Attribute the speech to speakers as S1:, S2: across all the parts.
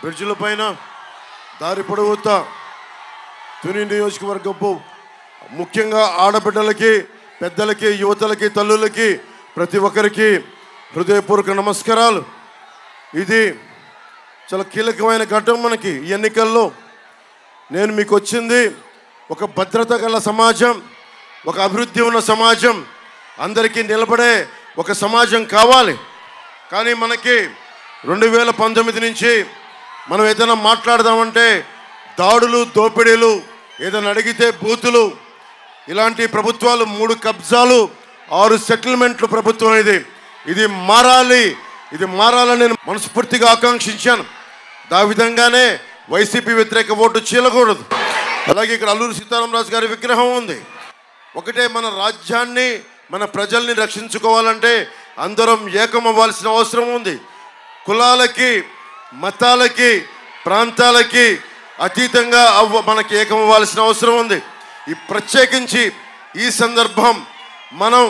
S1: బ్రిడ్జిల పైన దారి పొడవుతా తుని నియోజకవర్గపు ముఖ్యంగా ఆడబిడ్డలకి, పెద్దలకి, యువతలకి, తల్లులకి, ప్రతి ఒక్కరికి హృదయపూర్వక నమస్కారాలు. ఇది చాలా కీలకమైన ఘట్టం మనకి ఎన్నికల్లో. నేను మీకు వచ్చింది ఒక భద్రత గల సమాజం, ఒక అభివృద్ధి ఉన్న సమాజం, అందరికీ నిలబడే ఒక సమాజం కావాలి. కానీ మనకి 2019 నుంచి మనం ఏదైనా మాట్లాడదామంటే దాడులు, దోపిడీలు, ఏదైనా అడిగితే బూతులు, ఇలాంటి ప్రభుత్వాలు, 3 కబ్జాలు, 6 సెటిల్మెంట్లు ప్రభుత్వం ఇది మారాలి. ఇది మారాలని నేను మనస్ఫూర్తిగా ఆకాంక్షించాను. దా విధంగానే వైసీపీ వ్యతిరేక ఓటు చీలకూడదు. అలాగే ఇక్కడ అల్లూరి సీతారామరాజు గారి విగ్రహం ఉంది. ఒకటే, మన రాజ్యాన్ని, మన ప్రజల్ని రక్షించుకోవాలంటే అందరం ఏకమవ్వాల్సిన అవసరం ఉంది. కులాలకి, మతాలకి, ప్రాంతాలకి అతీతంగా మనకి ఏకమవ్వాల్సిన అవసరం ఉంది. ఈ ప్రత్యేకించి ఈ సందర్భం మనం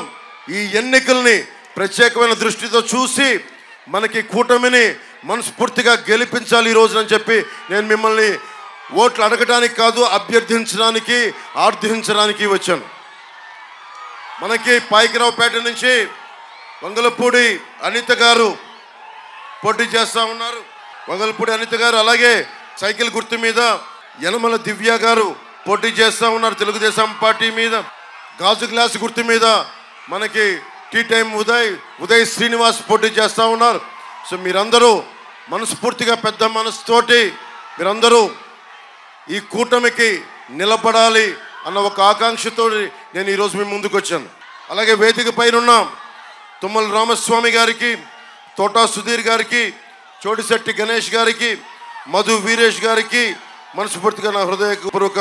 S1: ఈ ఎన్నికల్ని ప్రత్యేకమైన దృష్టితో చూసి మనకి కూటమిని మనస్ఫూర్తిగా గెలిపించాలి ఈ రోజునని చెప్పి నేను మిమ్మల్ని ఓట్లు అడగడానికి కాదు, అభ్యర్థించడానికి, ఆర్థించడానికి వచ్చాను. మనకి పాయికరావుపేట నుంచి వంగలపూడి అనిత గారు పోటీ చేస్తూ ఉన్నారు. వంగలపూడి అనిత గారు, అలాగే సైకిల్ గుర్తు మీద యనమల దివ్య గారు పోటీ చేస్తూ ఉన్నారు తెలుగుదేశం పార్టీ మీద. గాజు గ్లాస్ గుర్తు మీద మనకి టీ టైం ఉదయ్ శ్రీనివాస్ పోటీ చేస్తూ ఉన్నారు. సో మీరందరూ మనస్ఫూర్తిగా పెద్ద మనసుతోటి మీరందరూ ఈ కూటమికి నిలబడాలి అన్న ఒక ఆకాంక్షతో నేను ఈరోజు మీ ముందుకు వచ్చాను. అలాగే వేదిక పైన ఉన్న తుమ్మల రామస్వామి గారికి, తోటా సుధీర్ గారికి, చోటిశెట్టి గణేష్ గారికి, మధు వీరేష్ గారికి మనస్ఫూర్తిగా నా హృదయపూర్వక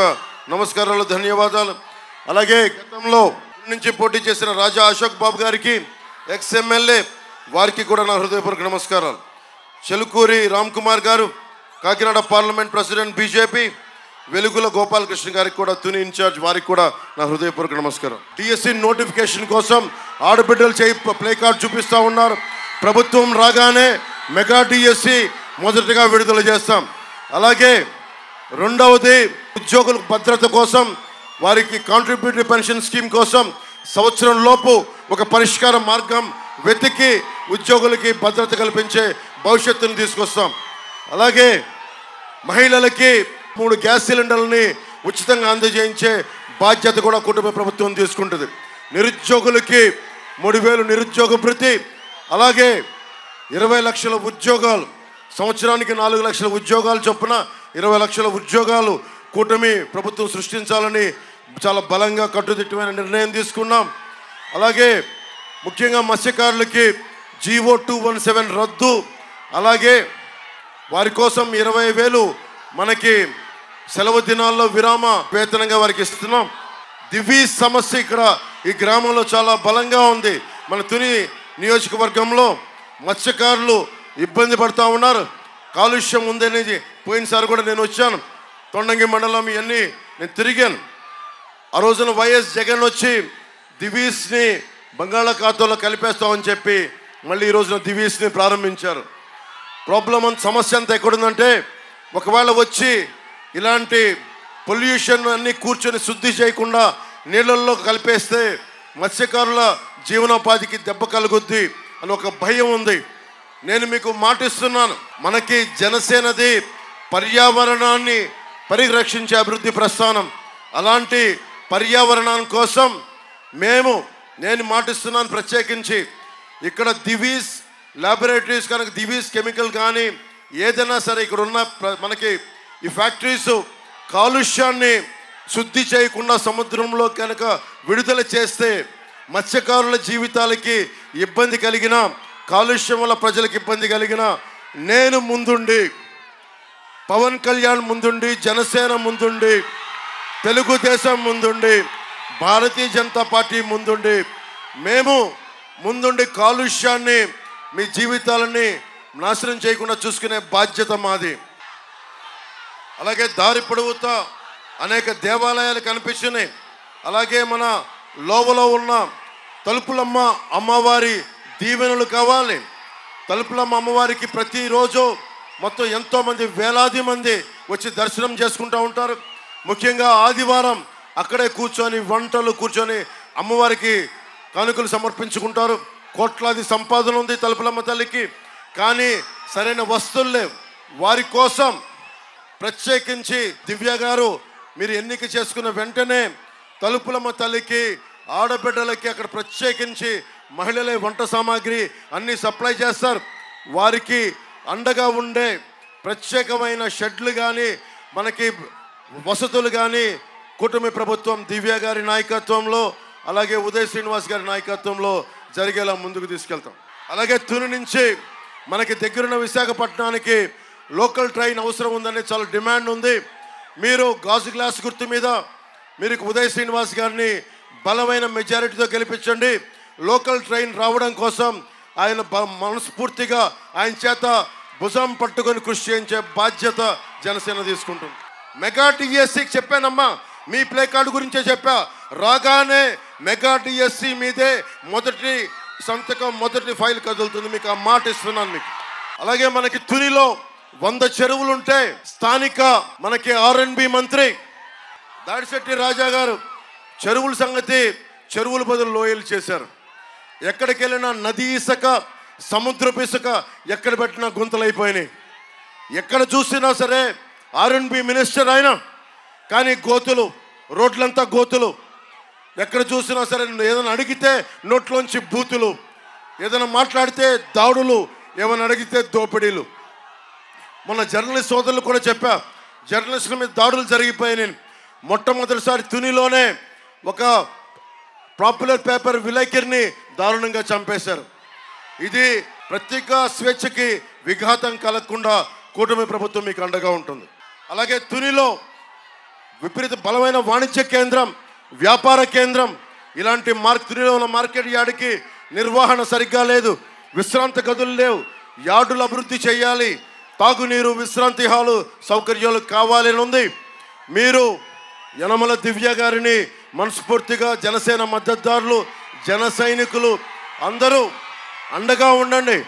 S1: నమస్కారాలు, ధన్యవాదాలు. అలాగే గతంలో నుంచి పోటీ చేసిన రాజా అశోక్ బాబు గారికి, ఎక్స్ఎమ్మెల్యే, వారికి కూడా నా హృదయపూర్వక నమస్కారాలు. చెలుకూరి రామ్ కుమార్ గారు, కాకినాడ పార్లమెంట్ ప్రెసిడెంట్ బీజేపీ, వెలుగుల గోపాలకృష్ణ గారికి కూడా తుని ఇన్ఛార్జ్, వారికి కూడా నా హృదయపూర్వక నమస్కారం. డిఎస్సి నోటిఫికేషన్ కోసం ఆడబిడ్డలు ప్లే కార్డ్ చూపిస్తూ ఉన్నారు. ప్రభుత్వం రాగానే మెగా డిఎస్సి మొదటగా విడుదల చేస్తాం. అలాగే రెండవది, ఉద్యోగుల భద్రత కోసం, వారికి కాంట్రిబ్యూటరీ పెన్షన్ స్కీమ్ కోసం సంవత్సరం లోపు ఒక పరిష్కార మార్గం వెతికి ఉద్యోగులకి భద్రత కల్పించే భవిష్యత్తును తీసుకొస్తాం. అలాగే మహిళలకి 3 గ్యాస్ సిలిండర్లని ఉచితంగా అందజేయించే బాధ్యత కూడా కుటుంబ ప్రభుత్వం తీసుకుంటుంది. నిరుద్యోగులకి 3,000 నిరుద్యోగ భృతి, అలాగే 20 లక్షల ఉద్యోగాలు, సంవత్సరానికి 4 లక్షల ఉద్యోగాలు చొప్పున 20 లక్షల ఉద్యోగాలు కూటమి ప్రభుత్వం సృష్టించాలని చాలా బలంగా కట్టుదిట్టమైన నిర్ణయం తీసుకున్నాం. అలాగే ముఖ్యంగా మత్స్యకారులకి జీవో 217 రద్దు, అలాగే వారి కోసం 20,000 మనకి సెలవు దినాల్లో విరామ వేతనంగా వారికి ఇస్తున్నాం. దివీ సమస్య ఇక్కడ ఈ గ్రామంలో చాలా బలంగా ఉంది. మన తుని నియోజకవర్గంలో మత్స్యకారులు ఇబ్బంది పడుతూ ఉన్నారు. కాలుష్యం ఉందనేది పోయినసారి కూడా నేను వచ్చాను. తొండంగి మండలం ఇవన్నీ నేను తిరిగాను. ఆ రోజున వైఎస్ జగన్ వచ్చి దివీస్ని బంగాళాఖాతంలో కలిపేస్తామని చెప్పి మళ్ళీ ఈ రోజున దివీస్ని ప్రారంభించారు. సమస్య అంతా ఎక్కడుందంటే, ఒకవేళ వచ్చి ఇలాంటి పొల్యూషన్ అన్నీ కూర్చొని శుద్ధి చేయకుండా నీళ్ళల్లో కలిపేస్తే మత్స్యకారుల జీవనోపాధికి దెబ్బ కలుగుద్ది అని ఒక భయం ఉంది. నేను మీకు మాటిస్తున్నాను, మనకి జనసేనది పర్యావరణాన్ని పరిరక్షించే అభివృద్ధి ప్రస్థానం. అలాంటి పర్యావరణం కోసం నేను మాటిస్తున్నాను, ప్రత్యేకించి ఇక్కడ దివీస్ ల్యాబొరేటరీస్ కనుక దివీస్ కెమికల్ కానీ ఏదైనా సరే ఇక్కడ ఉన్న మనకి ఈ ఫ్యాక్టరీస్ కాలుష్యాన్ని శుద్ధి చేయకుండా సముద్రంలో కనుక విడుదల చేస్తే మత్స్యకారుల జీవితాలకి ఇబ్బంది కలిగిన, కాలుష్యం వల్ల ప్రజలకు ఇబ్బంది కలిగిన, నేను ముందుండి, పవన్ కళ్యాణ్ ముందుండి, జనసేన ముందుండి, తెలుగుదేశం ముందుండి, భారతీయ జనతా పార్టీ ముందుండి, మేము ముందుండి కాలుష్యాన్ని, మీ జీవితాలని నాశనం చేయకుండా చూసుకునే బాధ్యత మాది. అలాగే దారి పొడవుతా అనేక దేవాలయాలు కనిపిస్తున్నాయి. అలాగే మన లోవలో ఉన్న తలుపులమ్మ అమ్మవారి దీవెనలు కావాలి. తలుపులమ్మ అమ్మవారికి ప్రతిరోజు మొత్తం ఎంతోమంది వేలాది మంది వచ్చి దర్శనం చేసుకుంటూ ఉంటారు. ముఖ్యంగా ఆదివారం అక్కడే కూర్చొని వంటలు కూర్చొని అమ్మవారికి కానుకలు సమర్పించుకుంటారు. కోట్లాది సంపాదన ఉంది తలుపులమ్మ తల్లికి, కానీ సరైన వస్తువులు లేవు. వారి కోసం ప్రత్యేకించి దివ్య గారు మీరు ఎన్నిక చేసుకున్న వెంటనే తలుపులమ్మ తల్లికి ఆడబిడ్డలకి అక్కడ ప్రత్యేకించి మహిళలే వంట సామాగ్రి అన్నీ సప్లై చేస్తారు. వారికి అండగా ఉండే ప్రత్యేకమైన షెడ్లు కానీ మనకి వసతులు కానీ కూటమి ప్రభుత్వం దివ్య గారి నాయకత్వంలో అలాగే ఉదయ్ శ్రీనివాస్ గారి నాయకత్వంలో జరిగేలా ముందుకు తీసుకెళ్తాం. అలాగే తుని నుంచి మనకి దగ్గరున్న విశాఖపట్నానికి లోకల్ ట్రైన్ అవసరం ఉందనే చాలా డిమాండ్ ఉంది. మీరు గాజు గ్లాస్ గుర్తు మీద మీరు ఉదయ్ శ్రీనివాస్ గారిని బలమైన మెజారిటీతో గెలిపించండి. లోకల్ ట్రైన్ రావడం కోసం ఆయన మనస్ఫూర్తిగా ఆయన చేత భుజం పట్టుకొని కృషి చేయించే బాధ్యత జనసేన తీసుకుంటుంది. మెగా టీఎస్సీకి చెప్పానమ్మా, మీ ప్లే కార్డు గురించే చెప్పా. రాగానే మెగా టీఎస్సీ మీదే మొదటి సంతకం మొదటి ఫైల్ కదులుతుంది, మీకు ఆ మాట ఇస్తున్నాను మీకు. అలాగే మనకి తునిలో 100 చెరువులుంటే స్థానిక మనకి R&B మంత్రి దాడిశెట్టి రాజా గారు చెరువుల సంగతి చెరువుల బదులు లోయలు చేశారు. ఎక్కడికి వెళ్ళినా నది ఇసుక సముద్రపు ఇసుక ఎక్కడ పెట్టినా గుంతలైపోయినాయి. ఎక్కడ చూసినా సరే R&B మినిస్టర్ అయినా కానీ గోతులు, రోడ్లంతా గోతులు. ఎక్కడ చూసినా సరే ఏదైనా అడిగితే నోట్లోంచి బూతులు, ఏదైనా మాట్లాడితే దాడులు, ఏమైనా అడిగితే దోపిడీలు. మొన్న జర్నలిస్ట్ సోదరులు కూడా చెప్పా, జర్నలిస్టుల మీద దాడులు జరిగిపోయాయి. మొట్టమొదటిసారి తునిలోనే ఒక పాపులర్ పేపర్ విలేకరిని దారుణంగా చంపేశారు. ఇది పత్రికా స్వేచ్ఛకి విఘాతం కలగకుండా కూటమి ప్రభుత్వం మీకు అండగా ఉంటుంది. అలాగే తునిలో విపరీత బలమైన వాణిజ్య కేంద్రం, వ్యాపార కేంద్రం, ఇలాంటి తునిలో ఉన్న మార్కెట్ యార్డుకి నిర్వహణ సరిగ్గా లేదు, విశ్రాంతి గదులు లేవు. యార్డులు అభివృద్ధి చేయాలి, తాగునీరు, విశ్రాంతి హాలు సౌకర్యాలు కావాలని ఉంది. మీరు యనమల దివ్య గారిని మనస్ఫూర్తిగా జనసేన మద్దతుదారులు, జన సైనికులు అందరూ అండగా ఉండండి.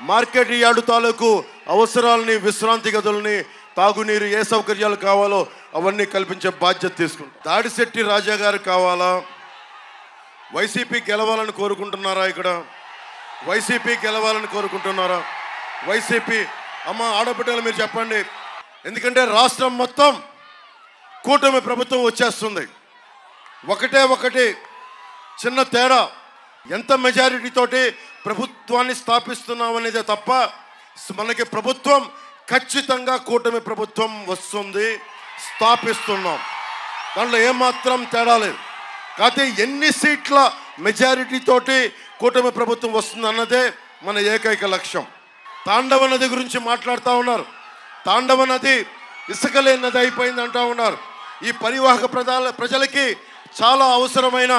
S1: మార్కెట్ యార్డు తాలూకు అవసరాలని, విశ్రాంతి గదులని, తాగునీరు, ఏ సౌకర్యాలు కావాలో అవన్నీ కల్పించే బాధ్యత తీసుకుంటాం. దాడిశెట్టి రాజా గారు కావాలా? వైసీపీ గెలవాలని కోరుకుంటున్నారా? ఇక్కడ వైసీపీ గెలవాలని కోరుకుంటున్నారా? వైసీపీ అమ్మ ఆడబిడ్డలు మీరు చెప్పండి. ఎందుకంటే రాష్ట్రం మొత్తం కూటమి ప్రభుత్వం వచ్చేస్తుంది. ఒకటి చిన్న తేడా, ఎంత మెజారిటీతోటి ప్రభుత్వాన్ని స్థాపిస్తున్నాం అనేదే తప్ప మనకి ప్రభుత్వం ఖచ్చితంగా కూటమి ప్రభుత్వం వస్తుంది, స్థాపిస్తున్నాం. దాంట్లో ఏమాత్రం తేడా లేదు. కాకపోతే ఎన్ని సీట్ల మెజారిటీతోటి కూటమి ప్రభుత్వం వస్తుంది అన్నదే మన ఏకైక లక్ష్యం. తాండవ నది గురించి మాట్లాడుతూ ఉన్నారు. తాండవ నది ఇసుక లేని నది అయిపోయింది అంటూ ఉన్నారు. ఈ పరివాహక ప్రజలకి చాలా అవసరమైన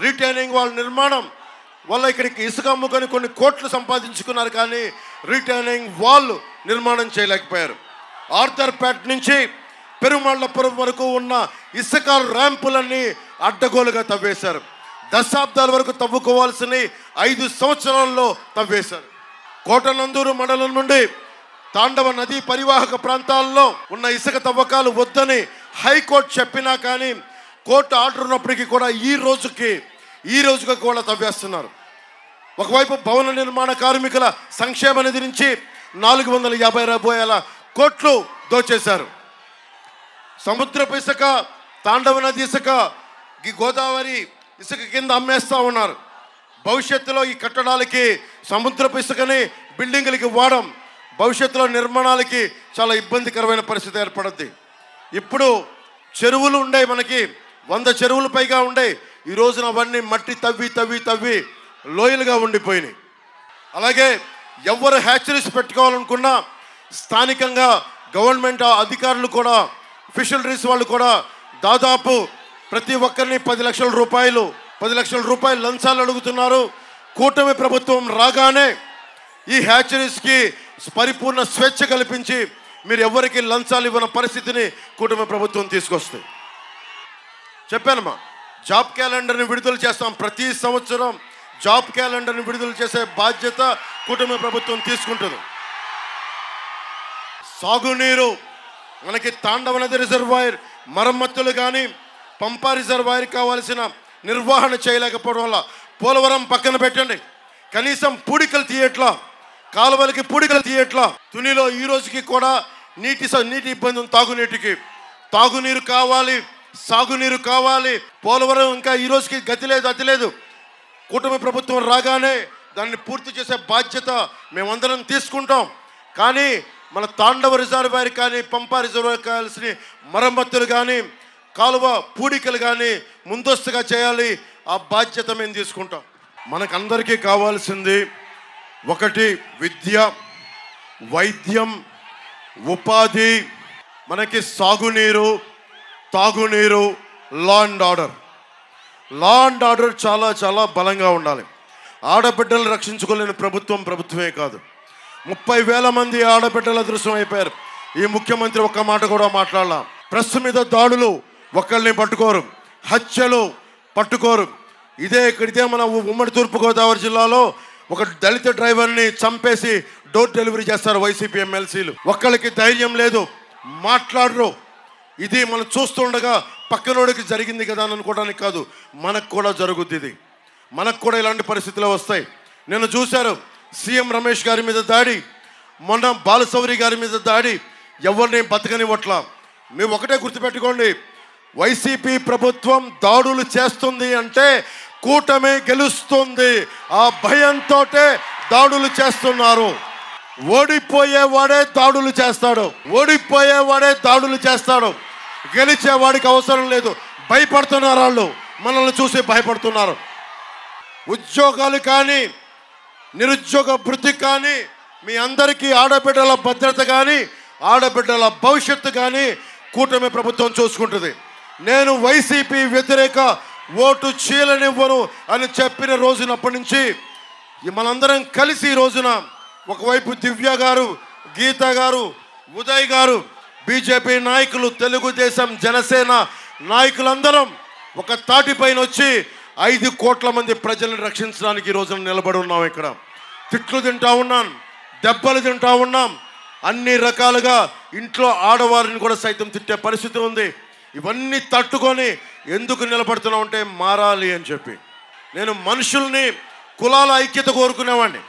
S1: రీటైనింగ్ వాల్ నిర్మాణం వల్ల ఇక్కడికి ఇసుక అమ్ముకొని కొన్ని కోట్లు సంపాదించుకున్నారు, కానీ రీటైనింగ్ వాల్ నిర్మాణం చేయలేకపోయారు. ఆర్థర్పేట నుంచి పెరుమళ్ళపురం వరకు ఉన్న ఇసుక ర్యాంపులన్నీ అడ్డగోలుగా తవ్వేశారు. దశాబ్దాల వరకు తవ్వుకోవాల్సిన 5 సంవత్సరాల్లో తవ్వేశారు. కోటనందూరు మండలం నుండి తాండవ నదీ పరివాహక ప్రాంతాల్లో ఉన్న ఇసుక తవ్వకాలు వద్దని హైకోర్టు చెప్పినా కానీ కోర్టు ఆర్డర్ ఉన్నప్పటికీ కూడా ఈ రోజుకి కూడా తవ్వేస్తున్నారు. ఒకవైపు భవన నిర్మాణ కార్మికుల సంక్షేమ నిధి నుంచి 450 కోట్లు దోచేశారు. సముద్రపు ఇసుక, తాండవ నది ఇసుక, ఈ గోదావరి ఇసుక కింద అమ్మేస్తూ ఉన్నారు. భవిష్యత్తులో ఈ కట్టడాలకి సముద్రపు ఇసుకని బిల్డింగులకి వాడడం భవిష్యత్తులో నిర్మాణాలకి చాలా ఇబ్బందికరమైన పరిస్థితి ఏర్పడుద్ది. ఇప్పుడు చెరువులు ఉండే, మనకి 100 చెరువులు పైగా ఉండే, ఈ రోజున అవన్నీ మట్టి తవ్వి లోయలుగా ఉండిపోయినాయి. అలాగే ఎవరు హ్యాచరీస్ పెట్టుకోవాలనుకున్నా స్థానికంగా గవర్నమెంట్ అధికారులు కూడా, ఫిషరీస్ వాళ్ళు కూడా దాదాపు ప్రతి ఒక్కరిని 10 లక్షల రూపాయలు లంచాలు అడుగుతున్నారు. కూటమి ప్రభుత్వం రాగానే ఈ హ్యాచరీస్కి పరిపూర్ణ స్వేచ్ఛ కల్పించి మీరు ఎవరికి లంచాలు ఇవ్వని పరిస్థితిని కూటమి ప్రభుత్వం తీసుకొస్తుంది. చెప్పానమ్మా, జాబ్ క్యాలెండర్ని విడుదల చేస్తాం. ప్రతి సంవత్సరం జాబ్ క్యాలెండర్ని విడుదల చేసే బాధ్యత కూటమి ప్రభుత్వం తీసుకుంటుంది. సాగునీరు మనకి తాండవ నది రిజర్వాయర్ మరమ్మతులు కానీ పంపా రిజర్వాయర్ కావాల్సిన నిర్వహణ చేయలేకపోవడం వల్ల పోలవరం పక్కన పెట్టండి, కనీసం పూడికలు తీయట్లా, కాలువలకి పూడికలు తీయట్లా. తునిలో ఈ రోజుకి కూడా నీటి ఇబ్బంది ఉంది. తాగునీరు కావాలి, సాగునీరు కావాలి. పోలవరం ఇంకా ఈ రోజుకి గతి లేదు, అతి లేదు. కూటమి ప్రభుత్వం రాగానే దాన్ని పూర్తి చేసే బాధ్యత మేమందరం తీసుకుంటాం. కానీ మన తాండవ రిజర్వాయర్ కానీ పంపా రిజర్వాయర్ కావాల్సిన మరమ్మతులు కానీ కాలువ పూడికలు కానీ ముందస్తుగా చేయాలి. ఆ బాధ్యత మేము తీసుకుంటాం. మనకందరికీ కావాల్సింది ఒకటి విద్య, వైద్యం, ఉపాధి, మనకి సాగునీరు, తాగునీరు, లా అండ్ ఆర్డర్ చాలా చాలా బలంగా ఉండాలి. ఆడబిడ్డలు రక్షించుకోలేని ప్రభుత్వమే కాదు. 30,000 మంది ఆడబిడ్డల అదృశ్యం అయిపోయారు. ఈ ముఖ్యమంత్రి ఒక్క మాట కూడా మాట్లాడాల. ప్రెస్ మీద దాడులు ఒకళ్ళని పట్టుకోరు, హత్యలు పట్టుకోరు. ఇదే మన ఉమ్మడి తూర్పుగోదావరి జిల్లాలో ఒక దళిత డ్రైవర్ని చంపేసి డోర్ డెలివరీ చేస్తారు వైసీపీ ఎమ్మెల్సీలు. ఒక్కళ్ళకి ధైర్యం లేదు, మాట్లాడరు. ఇది మనం చూస్తుండగా పక్కనోడికి జరిగింది కదా అని అనుకోవడానికి కాదు, మనకు కూడా జరుగుద్ది. ఇది మనకు కూడా ఇలాంటి పరిస్థితులు వస్తాయి. నేను చూశారు సీఎం రమేష్ గారి మీద దాడి, మొన్న బాలశౌరి గారి మీద దాడి, ఎవరిని బతకనివ్వట్లా. మేము ఒకటే గుర్తుపెట్టుకోండి, వైసీపీ ప్రభుత్వం దాడులు చేస్తుంది అంటే కూటమి గెలుస్తుంది. ఆ భయంతో దాడులు చేస్తున్నారు. ఓడిపోయేవాడే దాడులు చేస్తాడు. గెలిచేవాడికి అవసరం లేదు. భయపడుతున్నారు, వాళ్ళు మనల్ని చూసి భయపడుతున్నారు. ఉద్యోగాలు కానీ నిరుద్యోగ భృతి కానీ మీ అందరికీ ఆడబిడ్డల భద్రత కానీ ఆడబిడ్డల భవిష్యత్తు కానీ కూటమి ప్రభుత్వం చూసుకుంటుంది. నేను వైసీపీ వ్యతిరేక ఓటు చీలనివ్వను అని చెప్పిన రోజునప్పటి నుంచి మనందరం కలిసి ఈ రోజున ఒకవైపు దివ్య గారు, గీత గారు, ఉదయ్ గారు, బీజేపీ నాయకులు, తెలుగుదేశం, జనసేన నాయకులందరం ఒక తాటిపైన వచ్చి 5 కోట్ల మంది ప్రజలను రక్షించడానికి ఈ రోజున నిలబడి ఉన్నాం. ఇక్కడ తిట్లు తింటా ఉన్నాం, దెబ్బలు తింటా ఉన్నాం, అన్ని రకాలుగా ఇంట్లో ఆడవారిని కూడా సైతం తిట్టే పరిస్థితి ఉంది. ఇవన్నీ తట్టుకొని ఎందుకు నిలబడుతున్నాం అంటే మారాలి అని చెప్పి. నేను మనుషుల్ని కులాల ఐక్యత కోరుకునేవాడిని,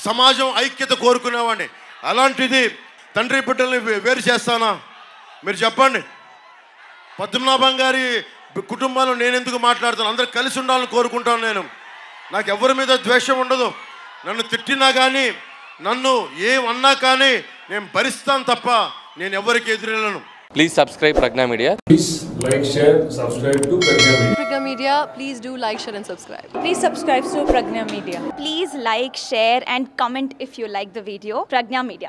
S1: సమాజం ఐక్యత కోరుకునేవాడిని. అలాంటిది తండ్రి బిడ్డల్ని వేరు చేస్తానా? మీరు చెప్పండి. పద్మనాభం గారి కుటుంబాలు నేను ఎందుకు మాట్లాడుతాను? అందరూ కలిసి ఉండాలని కోరుకుంటాను. నాకు ఎవరి మీద ద్వేషం ఉండదు. నన్ను తిట్టినా కానీ నన్ను ఏమన్నా కానీ నేను భరిస్తాను తప్ప నేను ఎవరికి ఎదురెళ్ళను.
S2: Please subscribe Pragna Media.
S3: Please like, share, subscribe to Pragna Media.
S4: Pragna Media, please do like, share and subscribe.
S5: Please subscribe to Pragna Media.
S6: Please like, share and comment if you like the video. Pragna Media.